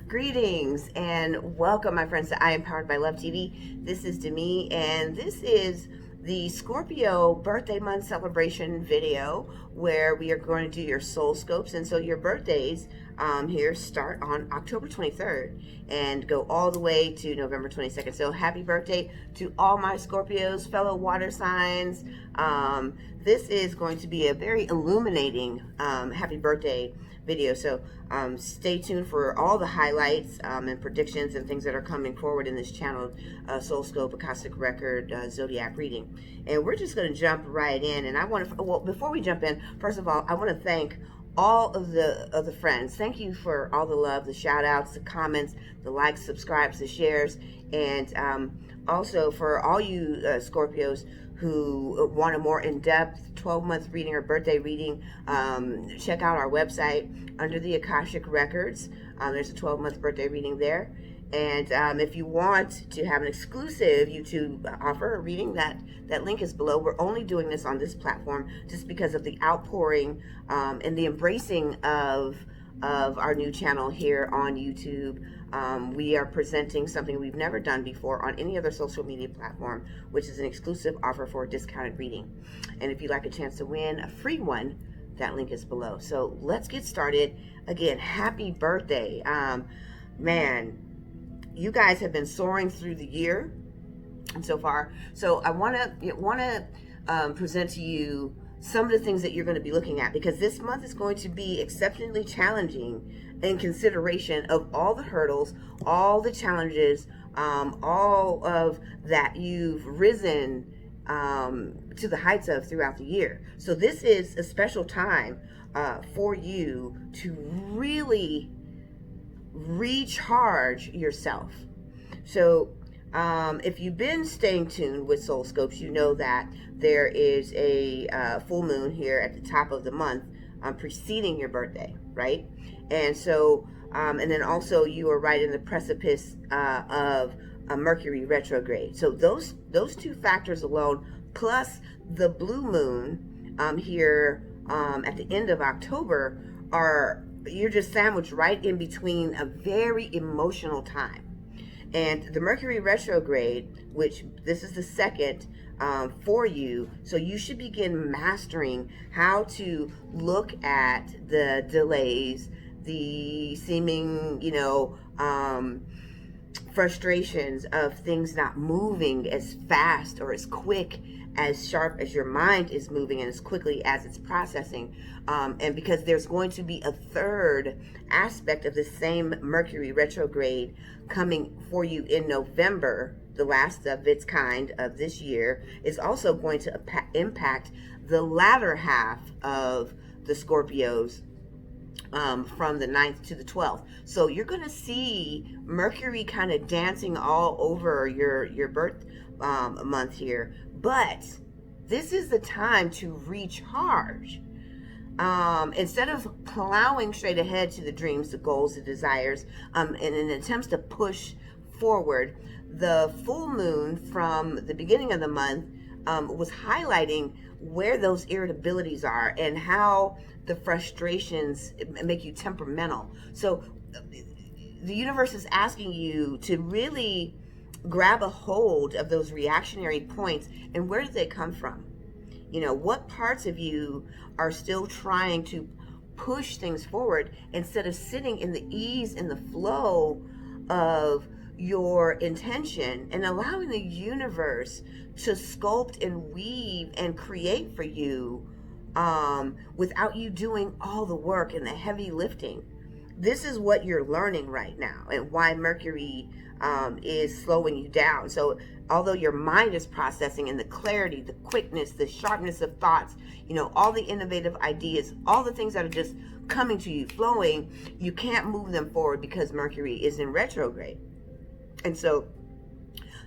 Greetings and welcome, my friends, to I Am Powered by Love TV. This is Demi, and this is the Scorpio birthday month celebration video where we are going to do your soul scopes. And so your birthdays here start on October 23rd and go all the way to November 22nd. So happy birthday to all my Scorpios, fellow water signs. This is going to be a very illuminating happy birthday video. So stay tuned for all the highlights and predictions and things that are coming forward in this channel, Soul Scope, Akashic Record, Zodiac Reading. And we're just going to jump right in. And I want to, well, before we jump in, first of all, I want to thank all of the friends. Thank you for all the love, the shout outs, the comments, the likes, subscribes, the shares, and also for all you Scorpios who want a more in-depth 12-month reading or birthday reading. Check out our website under the Akashic Records. There's a 12-month birthday reading there. And if you want to have an exclusive YouTube offer, a reading, that link is below. We're only doing this on this platform just because of the outpouring and the embracing of our new channel here on YouTube. We are presenting something we've never done before on any other social media platform, which is an exclusive offer for a discounted reading. And if you'd like a chance to win a free one, that link is below. So let's get started. Again, happy birthday. Man, you guys have been soaring through the year and so far. So I want to present to you some of the things that you're going to be looking at, because this month is going to be exceptionally challenging in consideration of all the hurdles, all the challenges, all of that you've risen to the heights of throughout the year. So this is a special time for you to really recharge yourself. So if you've been staying tuned with Soul Scopes, you know that there is a full moon here at the top of the month preceding your birthday, right? And so, and then also you are right in the precipice of a Mercury retrograde. So those two factors alone, plus the blue moon here at the end of October, you're just sandwiched right in between a very emotional time. And the Mercury retrograde, which this is the second for you, so you should begin mastering how to look at the delays, the seeming, frustrations of things not moving as fast or as quick, as sharp as your mind is moving and as quickly as it's processing. And because there's going to be a third aspect of the same Mercury retrograde coming for you in November, the last of its kind of this year, is also going to impact the latter half of the Scorpios from the 9th to the 12th. So you're going to see Mercury kind of dancing all over your birth month here. But this is the time to recharge. Instead of plowing straight ahead to the dreams, the goals, the desires, in an attempt to push forward, the full moon from the beginning of the month was highlighting where those irritabilities are and how the frustrations make you temperamental. So the universe is asking you to really grab a hold of those reactionary points. And where do they come from? What parts of you are still trying to push things forward instead of sitting in the ease and the flow of your intention and allowing the universe to sculpt and weave and create for you without you doing all the work and the heavy lifting. This is what you're learning right now, and why Mercury is slowing you down. So although your mind is processing, and the clarity, the quickness, the sharpness of thoughts, all the innovative ideas, all the things that are just coming to you, flowing, you can't move them forward because Mercury is in retrograde. And so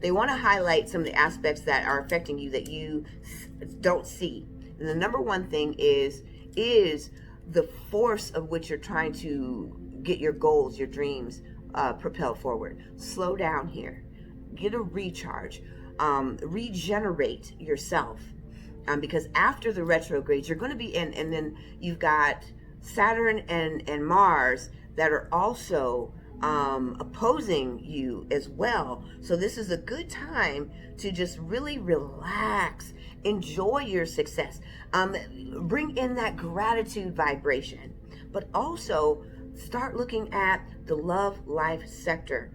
they want to highlight some of the aspects that are affecting you that you don't see. And the number one thing is the force of which you're trying to get your goals, your dreams propelled forward. Slow down here. Get a recharge. Regenerate yourself. Because after the retrogrades, you're going to be in, and then you've got Saturn and Mars that are also opposing you as well. So this is a good time to just really relax, enjoy your success, bring in that gratitude vibration, but also start looking at the love life sector,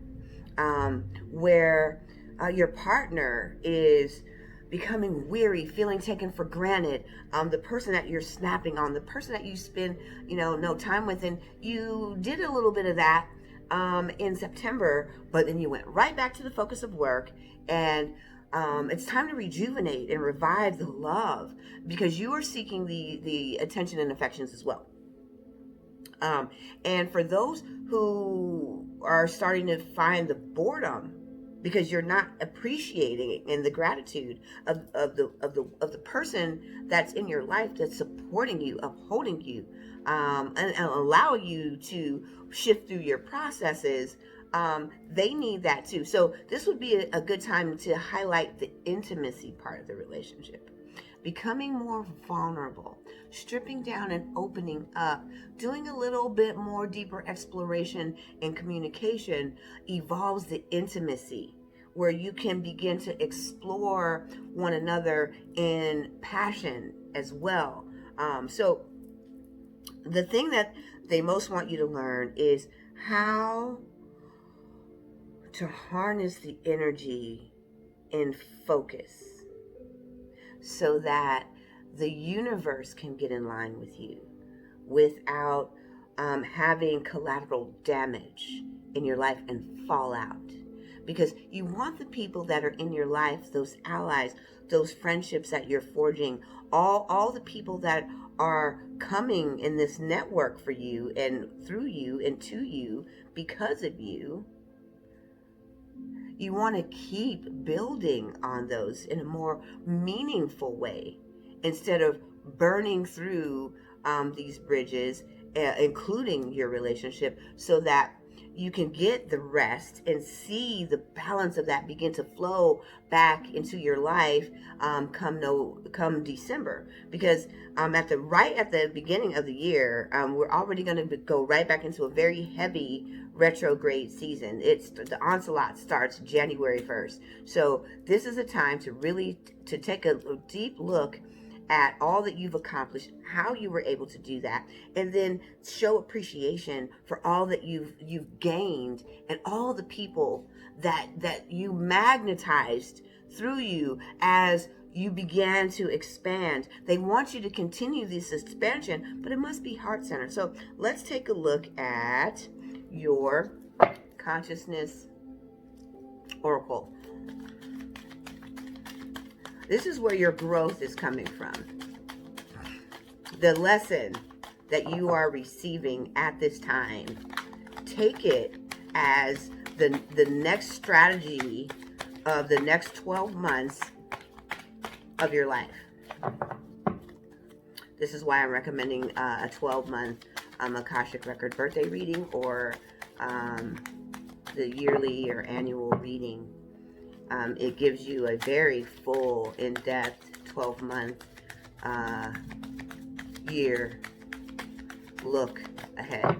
where your partner is becoming weary, feeling taken for granted, the person that you're snapping on, the person that you spend, no time with, and you did a little bit of that in September, but then you went right back to the focus of work, and it's time to rejuvenate and revive the love, because you are seeking the attention and affections as well. And for those who are starting to find the boredom because you're not appreciating it and the gratitude of the person that's in your life, that's supporting you, upholding you, and allow you to shift through your processes, they need that too. So this would be a good time to highlight the intimacy part of the relationship. Becoming more vulnerable, stripping down and opening up, doing a little bit more deeper exploration and communication evolves the intimacy, where you can begin to explore one another in passion as well. So the thing that they most want you to learn is how to harness the energy and focus, so that the universe can get in line with you without having collateral damage in your life and fallout. Because you want the people that are in your life, those allies, those friendships that you're forging, all the people that are coming in this network for you and through you and to you because of you. You want to keep building on those in a more meaningful way, instead of burning through these bridges, including your relationship, so that you can get the rest and see the balance of that begin to flow back into your life come December. Because at the beginning of the year, we're already going to go right back into a very heavy retrograde season. The onslaught starts January 1st. So this is a time to really to take a deep look at all that you've accomplished, how you were able to do that, and then show appreciation for all that you've gained and all the people that you magnetized through you as you began to expand. They want you to continue this expansion, but it must be heart-centered. So let's take a look at your consciousness oracle. This is where your growth is coming from. The lesson that you are receiving at this time, take it as the next strategy of the next 12 months of your life. This is why I'm recommending a 12-month Akashic Record birthday reading, or the yearly or annual reading. It gives you a very full, in-depth 12-month year look ahead.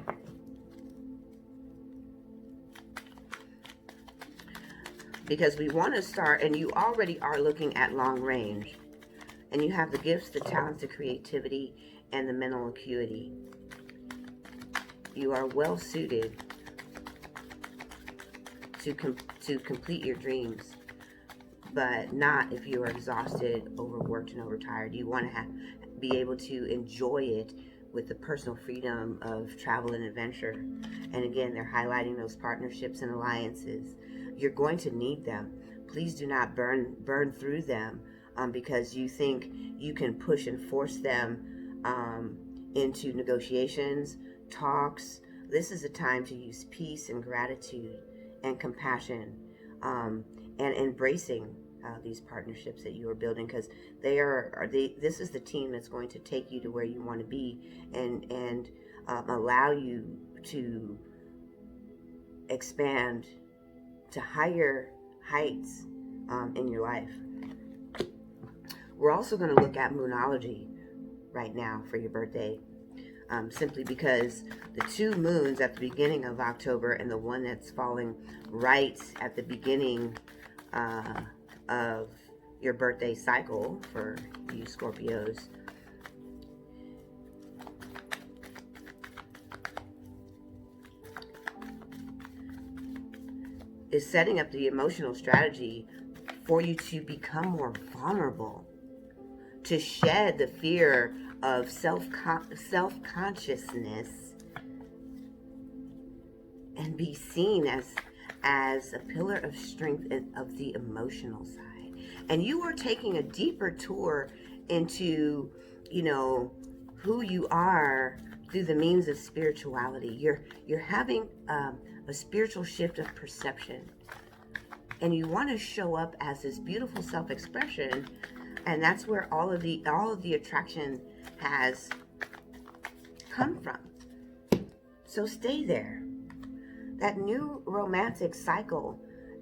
Because we want to start, and you already are looking at long range, and you have the gifts, the talents, the creativity, and the mental acuity. You are well suited to complete your dreams, but not if you are exhausted, overworked, and overtired. You want to be able to enjoy it with the personal freedom of travel and adventure. And again, they're highlighting those partnerships and alliances. You're going to need them. Please do not burn through them because you think you can push and force them into negotiations, talks. This is a time to use peace and gratitude and compassion, and embracing these partnerships that you are building, because this is the team that's going to take you to where you want to be, and allow you to expand to higher heights in your life. We're also going to look at Moonology right now for your birthday. simply because the two moons at the beginning of October and the one that's falling right at the beginning of your birthday cycle for you Scorpios is setting up the emotional strategy for you to become more vulnerable, to shed the fear of self-consciousness and be seen as a pillar of strength of the emotional side. And you are taking a deeper tour into, who you are through the means of spirituality. You're having a spiritual shift of perception, and you want to show up as this beautiful self-expression, and that's where all of the attraction has come from. So stay there. That new romantic cycle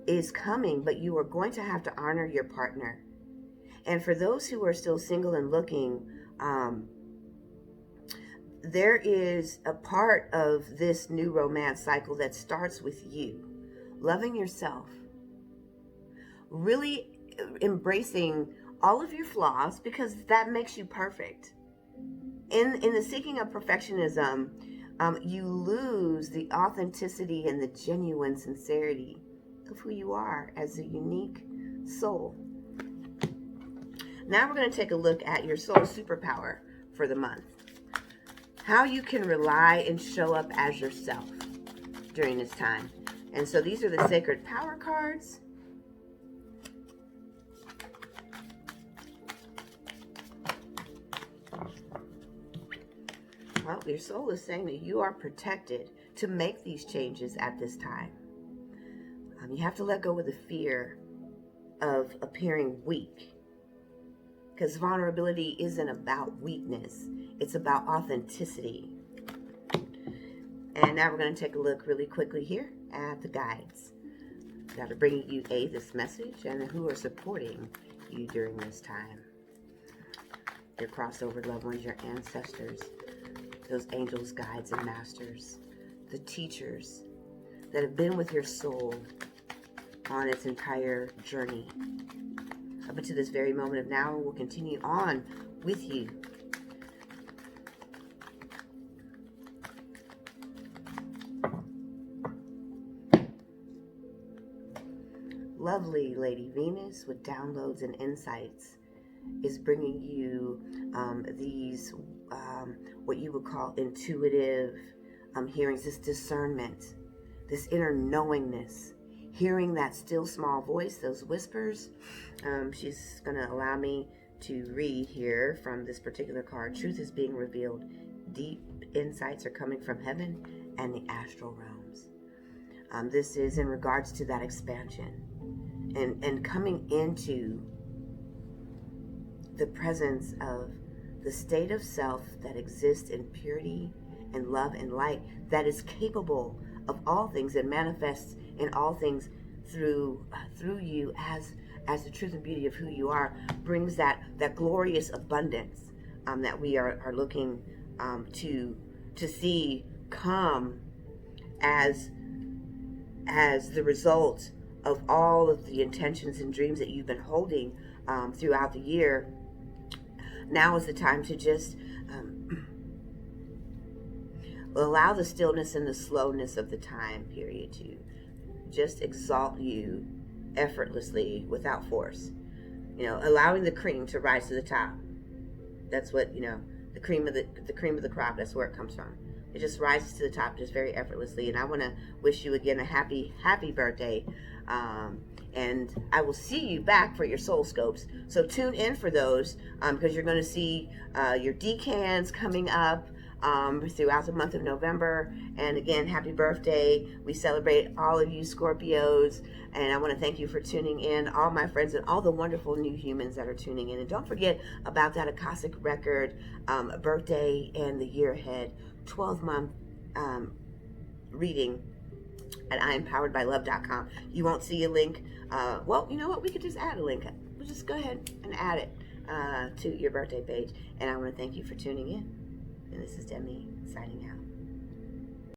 is coming, but you are going to have to honor your partner. And for those who are still single and looking, there is a part of this new romance cycle that starts with you loving yourself, really embracing all of your flaws, because that makes you perfect. In the seeking of perfectionism, you lose the authenticity and the genuine sincerity of who you are as a unique soul. Now we're going to take a look at your soul superpower for the month. How you can rely and show up as yourself during this time. And so these are the sacred power cards. Well, your soul is saying that you are protected to make these changes at this time. You have to let go of the fear of appearing weak, because vulnerability isn't about weakness. It's about authenticity. And now we're going to take a look really quickly here at the guides that are bringing you this message and who are supporting you during this time. Your crossover loved ones, your ancestors, those angels, guides, and masters, the teachers that have been with your soul on its entire journey up until this very moment of now, and will continue on with you. Lovely Lady Venus with downloads and insights is bringing you these what you would call intuitive hearings, this discernment, this inner knowingness, hearing that still small voice, those whispers. She's going to allow me to read here from this particular card. Truth is being revealed. Deep insights are coming from heaven and the astral realms. This is in regards to that expansion and coming into the presence of the state of self that exists in purity and love and light, that is capable of all things and manifests in all things through you as the truth and beauty of who you are, brings that glorious abundance that we are looking to see come as the result of all of the intentions and dreams that you've been holding throughout the year. Now is the time to just allow the stillness and the slowness of the time period to just exalt you effortlessly without force. Allowing the cream to rise to the top. That's what, the cream of the crop, that's where it comes from. It just rises to the top just very effortlessly. And I want to wish you again a happy birthday. And I will see you back for your soul scopes. So tune in for those because you're going to see your decans coming up throughout the month of November. And again, happy birthday. We celebrate all of you Scorpios. And I want to thank you for tuning in, all my friends and all the wonderful new humans that are tuning in. And don't forget about that Akashic Record birthday and the year ahead 12-month reading at IamPoweredByLove.com. You won't see a link. Well, you know what? We could just add a link. We'll just go ahead and add it to your birthday page. And I want to thank you for tuning in. And this is Demi signing out.